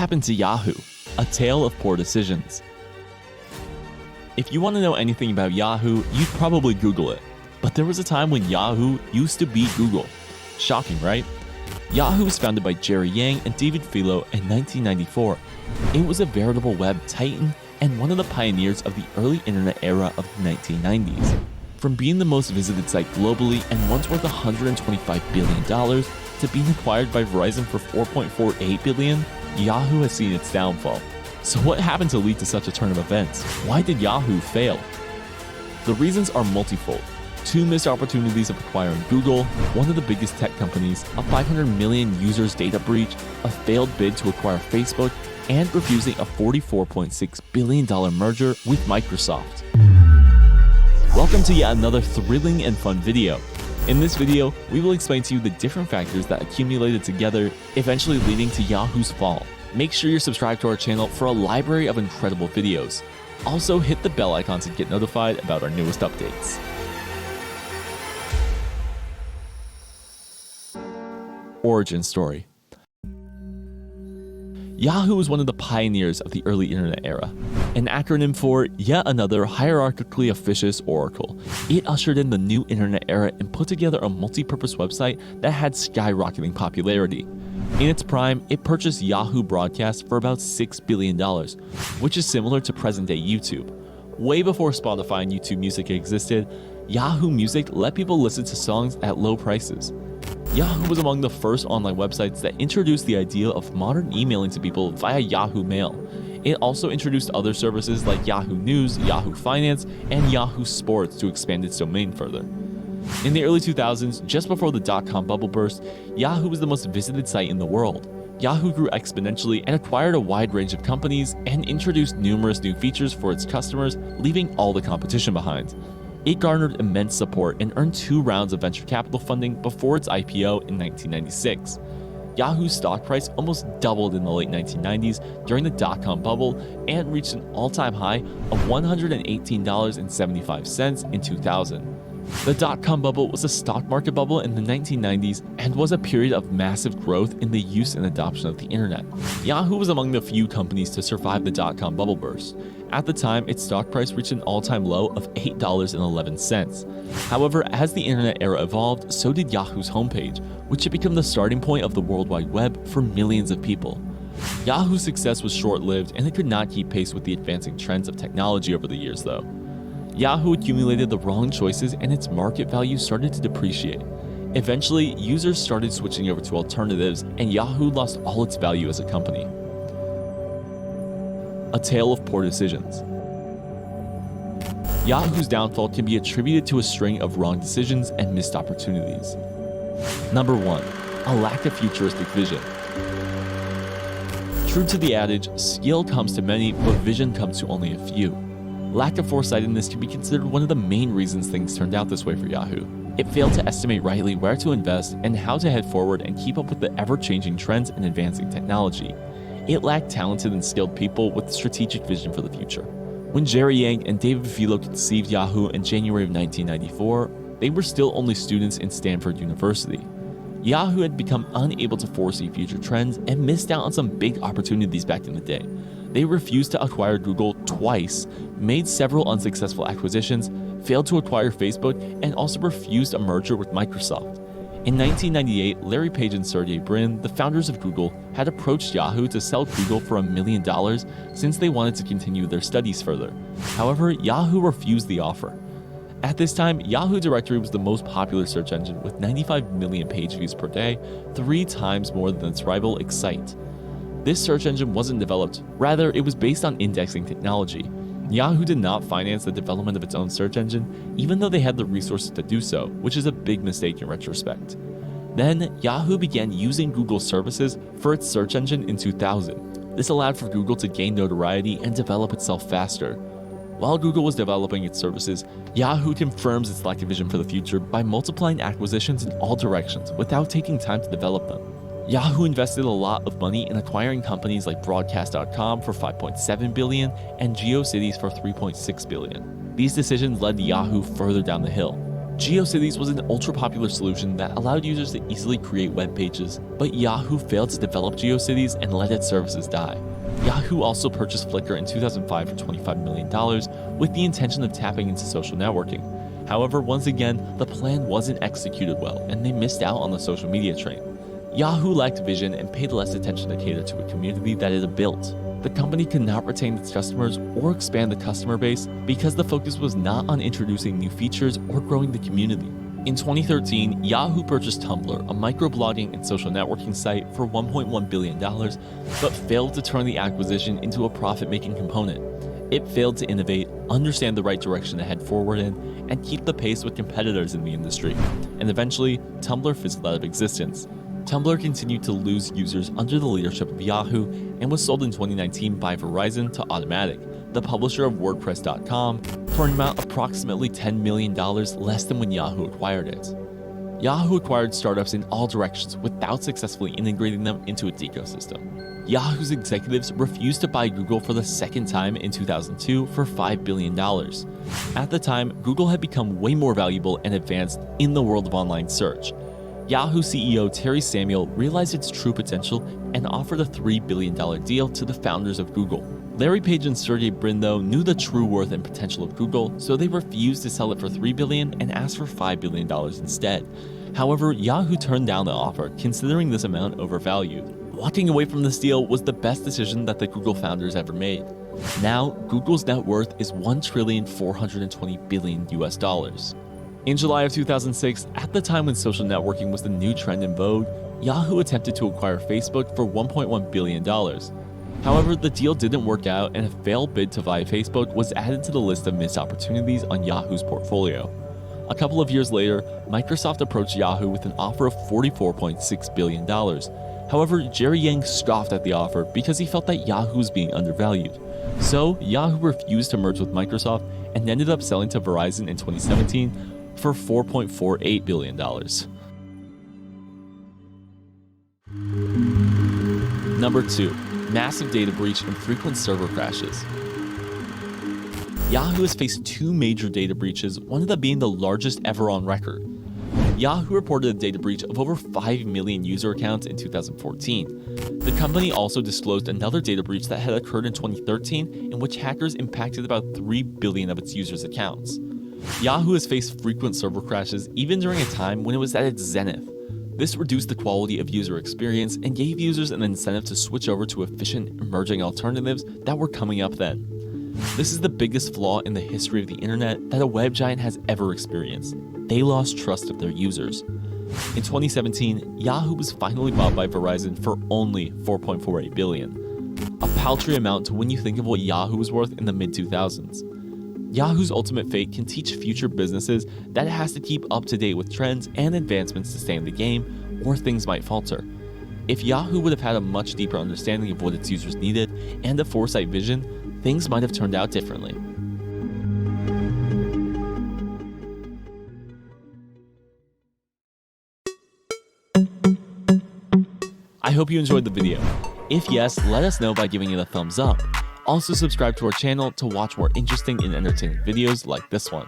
happened to Yahoo? A tale of poor decisions. If you want to know anything about Yahoo, you'd probably Google it. But there was a time when Yahoo used to be Google. Shocking, right? Yahoo was founded by Jerry Yang and David Filo in 1994. It was a veritable web titan and one of the pioneers of the early internet era of the 1990s. From being the most visited site globally and once worth $125 billion to being acquired by Verizon for $4.48 billion, Yahoo has seen its downfall. So what happened to lead to such a turn of events? Why did Yahoo fail? The reasons are multifold. 2 missed opportunities of acquiring Google, one of the biggest tech companies, a 500 million users data breach, a failed bid to acquire Facebook, and refusing a $44.6 billion merger with Microsoft. Welcome to yet another thrilling and fun video. In this video, we will explain to you the different factors that accumulated together, eventually leading to Yahoo's fall. Make sure you're subscribed to our channel for a library of incredible videos. Also, hit the bell icon to get notified about our newest updates. Origin story. Yahoo was one of the pioneers of the early internet era, an acronym for yet another hierarchically officious oracle. It ushered in the new internet era and put together a multi-purpose website that had skyrocketing popularity. In its prime, it purchased Yahoo Broadcast for about $6 billion, which is similar to present-day YouTube. Way before Spotify and YouTube Music existed, Yahoo Music let people listen to songs at low prices. Yahoo was among the first online websites that introduced the idea of modern emailing to people via Yahoo Mail. It also introduced other services like Yahoo News, Yahoo Finance, and Yahoo Sports to expand its domain further. In the early 2000s, just before the dot-com bubble burst, Yahoo was the most visited site in the world. Yahoo grew exponentially and acquired a wide range of companies and introduced numerous new features for its customers, leaving all the competition behind. It garnered immense support and earned 2 rounds of venture capital funding before its IPO in 1996. Yahoo's stock price almost doubled in the late 1990s during the dot-com bubble and reached an all-time high of $118.75 in 2000. The dot-com bubble was a stock market bubble in the 1990s and was a period of massive growth in the use and adoption of the internet. Yahoo was among the few companies to survive the dot-com bubble burst. At the time, its stock price reached an all-time low of $8.11. However, as the internet era evolved, so did Yahoo's homepage, which had become the starting point of the World Wide Web for millions of people. Yahoo's success was short-lived, and it could not keep pace with the advancing trends of technology over the years, though. Yahoo accumulated the wrong choices and its market value started to depreciate. Eventually, users started switching over to alternatives, and Yahoo lost all its value as a company. A tale of poor decisions. Yahoo's downfall can be attributed to a string of wrong decisions and missed opportunities. Number 1. A lack of futuristic vision. True to the adage, skill comes to many, but vision comes to only a few. Lack of foresightedness can be considered one of the main reasons things turned out this way for Yahoo. It failed to estimate rightly where to invest and how to head forward and keep up with the ever-changing trends and advancing technology. It lacked talented and skilled people with strategic vision for the future. When Jerry Yang and David Filo conceived Yahoo in January of 1994, they were still only students in Stanford University. Yahoo had become unable to foresee future trends and missed out on some big opportunities back in the day. They refused to acquire Google twice, made several unsuccessful acquisitions, failed to acquire Facebook, and also refused a merger with Microsoft. In 1998, Larry Page and Sergey Brin, the founders of Google, had approached Yahoo to sell Google for $1 million since they wanted to continue their studies further. However, Yahoo refused the offer. At this time, Yahoo Directory was the most popular search engine with 95 million page views per day, 3 times more than its rival Excite. This search engine wasn't developed, rather it was based on indexing technology. Yahoo did not finance the development of its own search engine, even though they had the resources to do so, which is a big mistake in retrospect. Then, Yahoo began using Google services for its search engine in 2000. This allowed for Google to gain notoriety and develop itself faster. While Google was developing its services, Yahoo confirms its lack of vision for the future by multiplying acquisitions in all directions without taking time to develop them. Yahoo invested a lot of money in acquiring companies like Broadcast.com for $5.7 billion and GeoCities for $3.6 billion. These decisions led Yahoo further down the hill. GeoCities was an ultra-popular solution that allowed users to easily create web pages, but Yahoo failed to develop GeoCities and let its services die. Yahoo also purchased Flickr in 2005 for $25 million with the intention of tapping into social networking. However, once again, the plan wasn't executed well, and they missed out on the social media train. Yahoo lacked vision and paid less attention to cater to a community that it had built. The company could not retain its customers or expand the customer base because the focus was not on introducing new features or growing the community. In 2013, Yahoo purchased Tumblr, a microblogging and social networking site, for $1.1 billion, but failed to turn the acquisition into a profit-making component. It failed to innovate, understand the right direction to head forward in, and keep the pace with competitors in the industry. And eventually, Tumblr fizzled out of existence. Tumblr continued to lose users under the leadership of Yahoo and was sold in 2019 by Verizon to Automatic, the publisher of WordPress.com, for an amount approximately $10 million less than when Yahoo acquired it. Yahoo acquired startups in all directions without successfully integrating them into its ecosystem. Yahoo's executives refused to buy Google for the second time in 2002 for $5 billion. At the time, Google had become way more valuable and advanced in the world of online search. Yahoo CEO Terry Samuel realized its true potential and offered a $3 billion deal to the founders of Google. Larry Page and Sergey Brin, though, knew the true worth and potential of Google, so they refused to sell it for $3 billion and asked for $5 billion instead. However, Yahoo turned down the offer, considering this amount overvalued. Walking away from this deal was the best decision that the Google founders ever made. Now, Google's net worth is $1,420 billion US. In July of 2006, at the time when social networking was the new trend in vogue, Yahoo attempted to acquire Facebook for $1.1 billion. However, the deal didn't work out, and a failed bid to buy Facebook was added to the list of missed opportunities on Yahoo's portfolio. A couple of years later, Microsoft approached Yahoo with an offer of $44.6 billion. However, Jerry Yang scoffed at the offer because he felt that Yahoo was being undervalued. So, Yahoo refused to merge with Microsoft and ended up selling to Verizon in 2017 for $4.48 billion. Number 2. Massive data breach and frequent server crashes. Yahoo has faced two major data breaches, one of them being the largest ever on record. Yahoo reported a data breach of over 5 million user accounts in 2014. The company also disclosed another data breach that had occurred in 2013, in which hackers impacted about 3 billion of its users' accounts. Yahoo has faced frequent server crashes even during a time when it was at its zenith. This reduced the quality of user experience and gave users an incentive to switch over to efficient, emerging alternatives that were coming up then. This is the biggest flaw in the history of the internet that a web giant has ever experienced. They lost trust of their users. In 2017, Yahoo was finally bought by Verizon for only $4.48 billion, a paltry amount when you think of what Yahoo was worth in the mid-2000s. Yahoo's ultimate fate can teach future businesses that it has to keep up to date with trends and advancements to stay in the game, or things might falter. If Yahoo would have had a much deeper understanding of what its users needed and a foresight vision, things might have turned out differently. I hope you enjoyed the video. If yes, let us know by giving it a thumbs up. Also subscribe to our channel to watch more interesting and entertaining videos like this one.